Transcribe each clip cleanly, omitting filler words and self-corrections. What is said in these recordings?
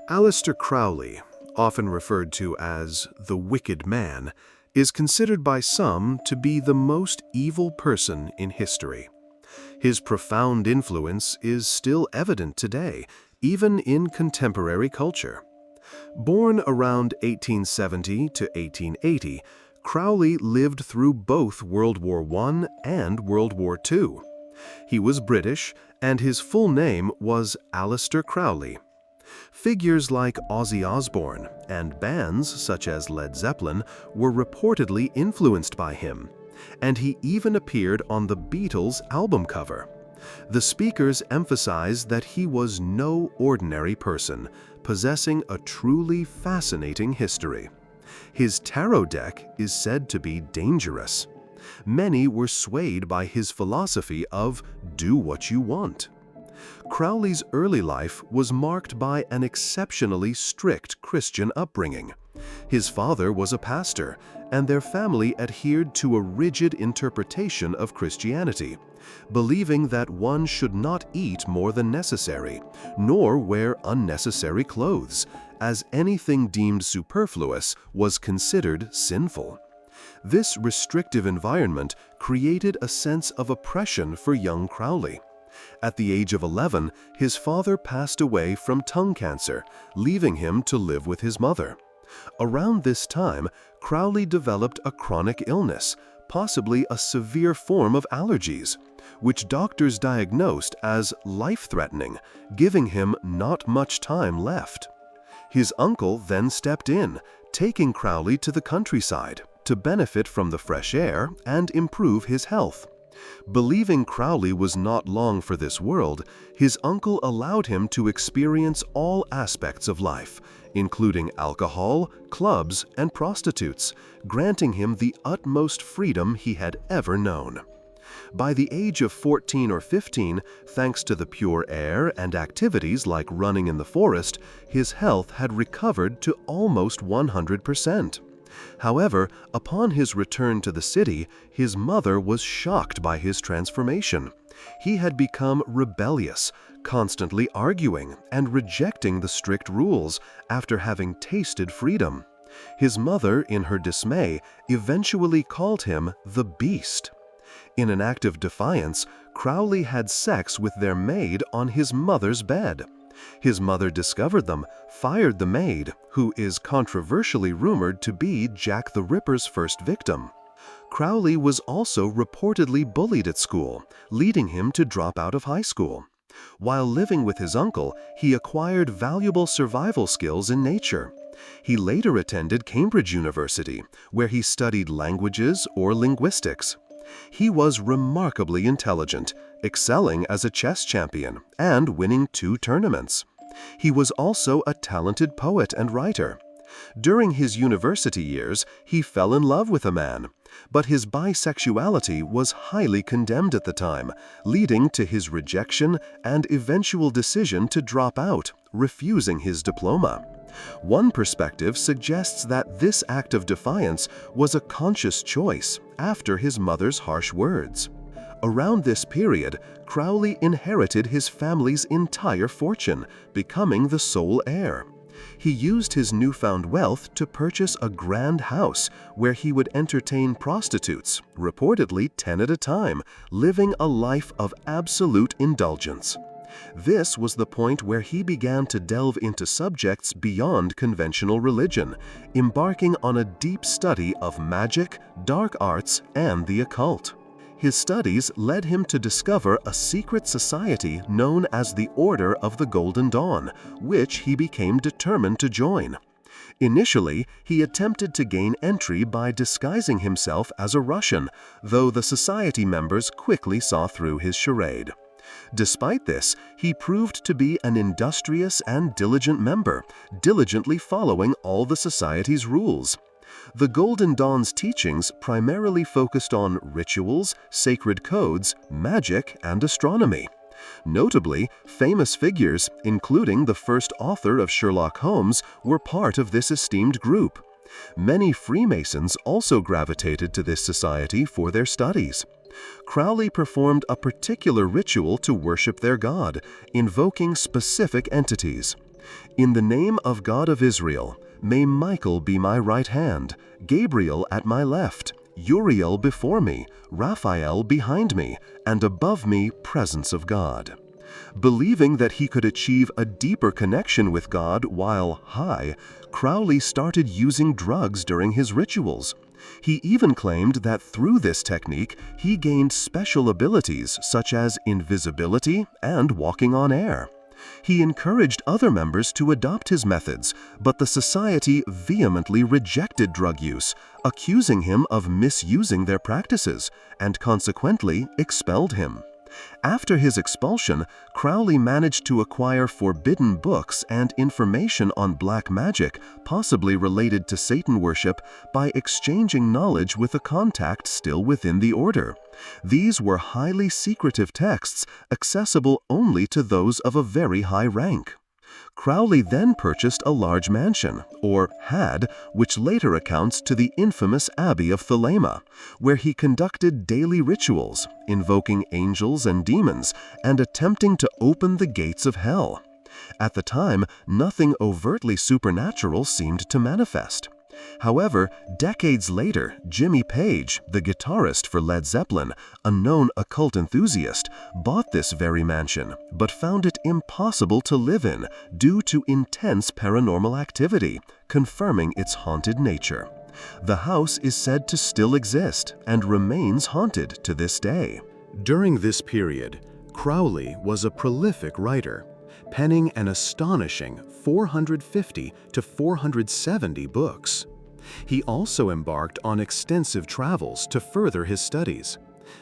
Aleister Crowley, often referred to as the Wicked Man, is considered by some to be the most evil person in history. His profound influence is still evident today, even in contemporary culture. Born around 1870 to 1880, Crowley lived through both World War I and World War II. He was British, and his full name was Aleister Crowley. Figures like Ozzy Osbourne and bands such as Led Zeppelin were reportedly influenced by him, and he even appeared on the Beatles' album cover. The speakers emphasized that he was no ordinary person, possessing a truly fascinating history. His tarot deck is said to be dangerous. Many were swayed by his philosophy of "do what you want." Crowley's early life was marked by an exceptionally strict Christian upbringing. His father was a pastor, and their family adhered to a rigid interpretation of Christianity, believing that one should not eat more than necessary, nor wear unnecessary clothes, as anything deemed superfluous was considered sinful. This restrictive environment created a sense of oppression for young Crowley. At the age of 11, his father passed away from tongue cancer, leaving him to live with his mother. Around this time, Crowley developed a chronic illness, possibly a severe form of allergies, which doctors diagnosed as life-threatening, giving him not much time left. His uncle then stepped in, taking Crowley to the countryside to benefit from the fresh air and improve his health. Believing Crowley was not long for this world, his uncle allowed him to experience all aspects of life, including alcohol, clubs, and prostitutes, granting him the utmost freedom he had ever known. By the age of 14 or 15, thanks to the pure air and activities like running in the forest, his health had recovered to almost 100%. However, upon his return to the city, his mother was shocked by his transformation. He had become rebellious, constantly arguing and rejecting the strict rules after having tasted freedom. His mother, in her dismay, eventually called him the Beast. In an act of defiance, Crowley had sex with their maid on his mother's bed. His mother discovered them, fired the maid, who is controversially rumored to be Jack the Ripper's first victim. Crowley was also reportedly bullied at school, leading him to drop out of high school. While living with his uncle, he acquired valuable survival skills in nature. He later attended Cambridge University, where he studied languages or linguistics. He was remarkably intelligent, excelling as a chess champion and winning 2 tournaments. He was also a talented poet and writer. During his university years, he fell in love with a man, but his bisexuality was highly condemned at the time, leading to his rejection and eventual decision to drop out, refusing his diploma. One perspective suggests that this act of defiance was a conscious choice after his mother's harsh words. Around this period, Crowley inherited his family's entire fortune, becoming the sole heir. He used his newfound wealth to purchase a grand house where he would entertain prostitutes, reportedly 10 at a time, living a life of absolute indulgence. This was the point where he began to delve into subjects beyond conventional religion, embarking on a deep study of magic, dark arts, and the occult. His studies led him to discover a secret society known as the Order of the Golden Dawn, which he became determined to join. Initially, he attempted to gain entry by disguising himself as a Russian, though the society members quickly saw through his charade. Despite this, he proved to be an industrious and diligent member, diligently following all the society's rules. The Golden Dawn's teachings primarily focused on rituals, sacred codes, magic, and astronomy. Notably, famous figures, including the first author of Sherlock Holmes, were part of this esteemed group. Many Freemasons also gravitated to this society for their studies. Crowley performed a particular ritual to worship their god, invoking specific entities. "In the name of God of Israel, may Michael be my right hand, Gabriel at my left, Uriel before me, Raphael behind me, and above me presence of God." Believing that he could achieve a deeper connection with God while high, Crowley started using drugs during his rituals. He even claimed that through this technique, he gained special abilities such as invisibility and walking on air. He encouraged other members to adopt his methods, but the society vehemently rejected drug use, accusing him of misusing their practices, and consequently expelled him. After his expulsion, Crowley managed to acquire forbidden books and information on black magic, possibly related to Satan worship, by exchanging knowledge with a contact still within the order. These were highly secretive texts, accessible only to those of a very high rank. Crowley then purchased a large mansion, or had, which later accounts to the infamous Abbey of Thelema, where he conducted daily rituals, invoking angels and demons, and attempting to open the gates of hell. At the time, nothing overtly supernatural seemed to manifest. However, decades later, Jimmy Page, the guitarist for Led Zeppelin, a known occult enthusiast, bought this very mansion, but found it impossible to live in due to intense paranormal activity, confirming its haunted nature. The house is said to still exist and remains haunted to this day. During this period, Crowley was a prolific writer, penning an astonishing 450 to 470 books. He also embarked on extensive travels to further his studies,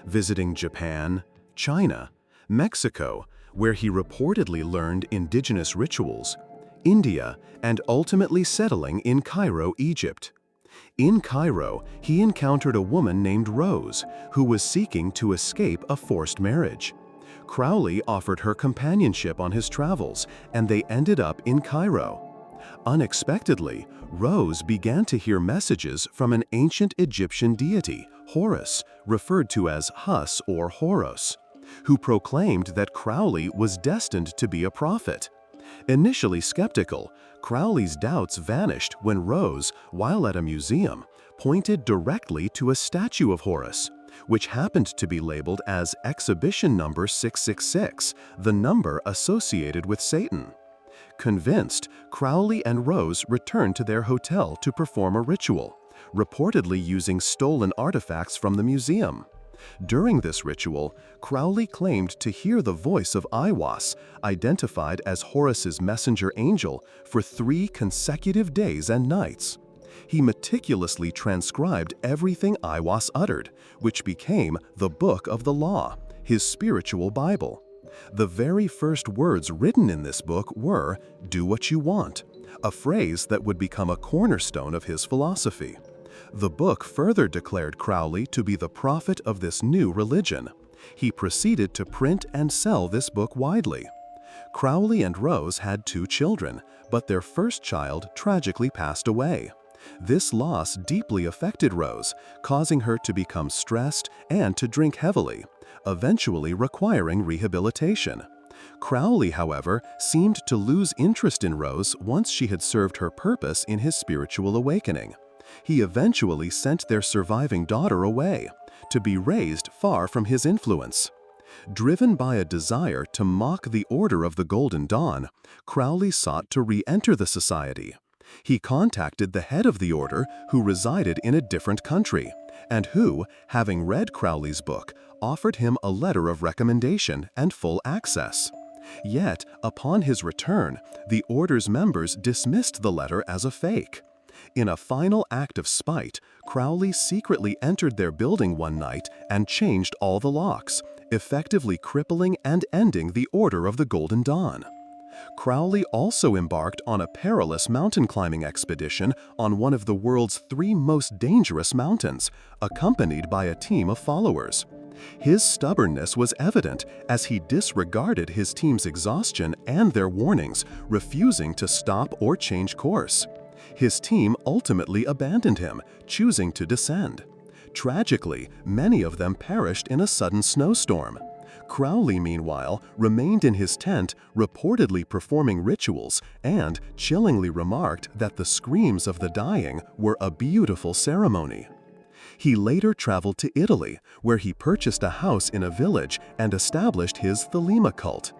visiting Japan, China, Mexico, where he reportedly learned indigenous rituals, India, and ultimately settling in Cairo, Egypt. In Cairo, he encountered a woman named Rose, who was seeking to escape a forced marriage. Crowley offered her companionship on his travels, and they ended up in Cairo. Unexpectedly, Rose began to hear messages from an ancient Egyptian deity, Horus, referred to as Hus or Horos, who proclaimed that Crowley was destined to be a prophet. Initially skeptical, Crowley's doubts vanished when Rose, while at a museum, pointed directly to a statue of Horus, which happened to be labeled as exhibition number 666, the number associated with Satan. Convinced, Crowley and Rose returned to their hotel to perform a ritual, reportedly using stolen artifacts from the museum. During this ritual, Crowley claimed to hear the voice of Aiwass, identified as Horus's messenger angel, for 3 consecutive days and nights. He meticulously transcribed everything Aiwass uttered, which became the Book of the Law, his spiritual Bible. The very first words written in this book were, "Do what you want," a phrase that would become a cornerstone of his philosophy. The book further declared Crowley to be the prophet of this new religion. He proceeded to print and sell this book widely. Crowley and Rose had 2 children, but their first child tragically passed away. This loss deeply affected Rose, causing her to become stressed and to drink heavily, eventually requiring rehabilitation. Crowley, however, seemed to lose interest in Rose once she had served her purpose in his spiritual awakening. He eventually sent their surviving daughter away, to be raised far from his influence. Driven by a desire to mock the Order of the Golden Dawn, Crowley sought to re-enter the society. He contacted the head of the order, who resided in a different country, and who, having read Crowley's book, offered him a letter of recommendation and full access. Yet, upon his return, the order's members dismissed the letter as a fake. In a final act of spite, Crowley secretly entered their building one night and changed all the locks, effectively crippling and ending the Order of the Golden Dawn. Crowley also embarked on a perilous mountain climbing expedition on one of the world's 3 most dangerous mountains, accompanied by a team of followers. His stubbornness was evident as he disregarded his team's exhaustion and their warnings, refusing to stop or change course. His team ultimately abandoned him, choosing to descend. Tragically, many of them perished in a sudden snowstorm. Crowley, meanwhile, remained in his tent, reportedly performing rituals, and chillingly remarked that the screams of the dying were a beautiful ceremony. He later traveled to Italy, where he purchased a house in a village and established his Thelema cult.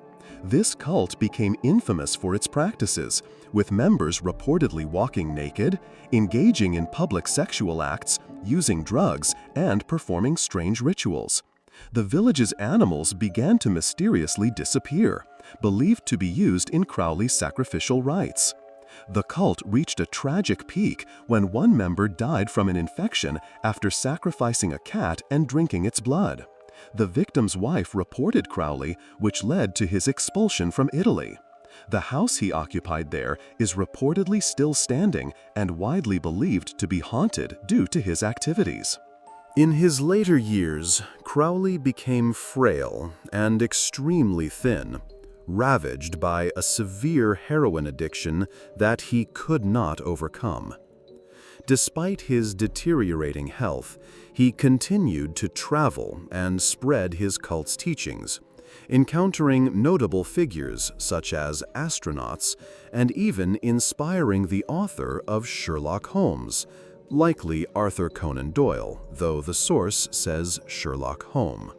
This cult became infamous for its practices, with members reportedly walking naked, engaging in public sexual acts, using drugs, and performing strange rituals. The village's animals began to mysteriously disappear, believed to be used in Crowley's sacrificial rites. The cult reached a tragic peak when one member died from an infection after sacrificing a cat and drinking its blood. The victim's wife reported Crowley, which led to his expulsion from Italy. The house he occupied there is reportedly still standing and widely believed to be haunted due to his activities. In his later years, Crowley became frail and extremely thin, ravaged by a severe heroin addiction that he could not overcome. Despite his deteriorating health, he continued to travel and spread his cult's teachings, encountering notable figures such as astronauts and even inspiring the author of Sherlock Holmes, likely Arthur Conan Doyle, though the source says Sherlock Holmes.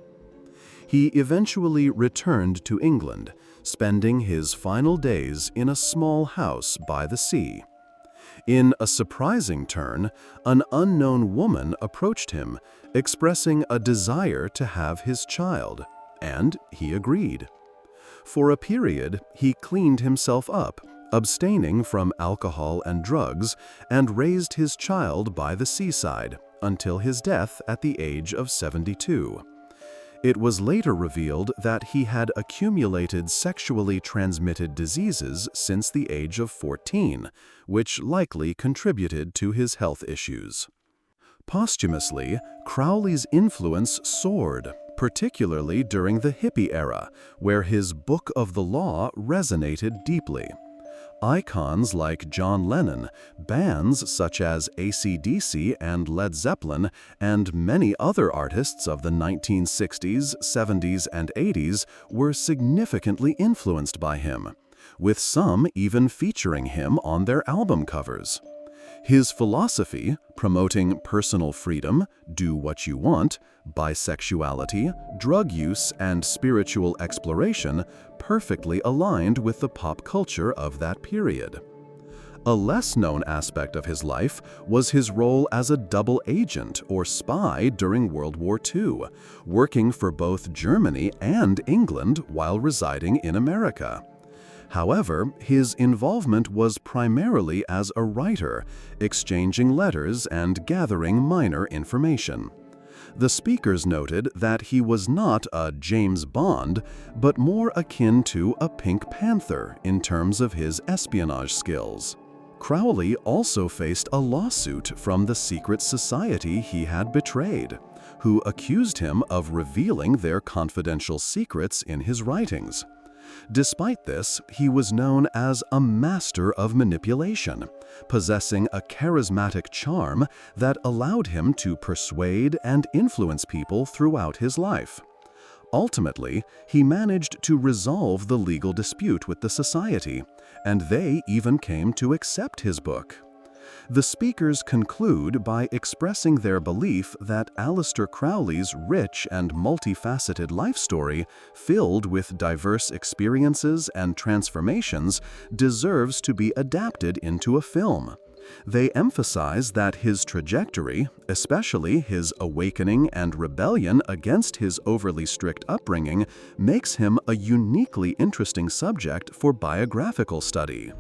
He eventually returned to England, spending his final days in a small house by the sea. In a surprising turn, an unknown woman approached him, expressing a desire to have his child, and he agreed. For a period, he cleaned himself up, abstaining from alcohol and drugs, and raised his child by the seaside until his death at the age of 72. It was later revealed that he had accumulated sexually transmitted diseases since the age of 14, which likely contributed to his health issues. Posthumously, Crowley's influence soared, particularly during the hippie era, where his Book of the Law resonated deeply. Icons like John Lennon, bands such as AC/DC and Led Zeppelin, and many other artists of the 1960s, 70s, and 80s were significantly influenced by him, with some even featuring him on their album covers. His philosophy, promoting personal freedom, do what you want, bisexuality, drug use, and spiritual exploration, perfectly aligned with the pop culture of that period. A less-known aspect of his life was his role as a double agent or spy during World War II, working for both Germany and England while residing in America. However, his involvement was primarily as a writer, exchanging letters and gathering minor information. The speakers noted that he was not a James Bond, but more akin to a Pink Panther in terms of his espionage skills. Crowley also faced a lawsuit from the secret society he had betrayed, who accused him of revealing their confidential secrets in his writings. Despite this, he was known as a master of manipulation, possessing a charismatic charm that allowed him to persuade and influence people throughout his life. Ultimately, he managed to resolve the legal dispute with the society, and they even came to accept his book. The speakers conclude by expressing their belief that Aleister Crowley's rich and multifaceted life story, filled with diverse experiences and transformations, deserves to be adapted into a film. They emphasize that his trajectory, especially his awakening and rebellion against his overly strict upbringing, makes him a uniquely interesting subject for biographical study.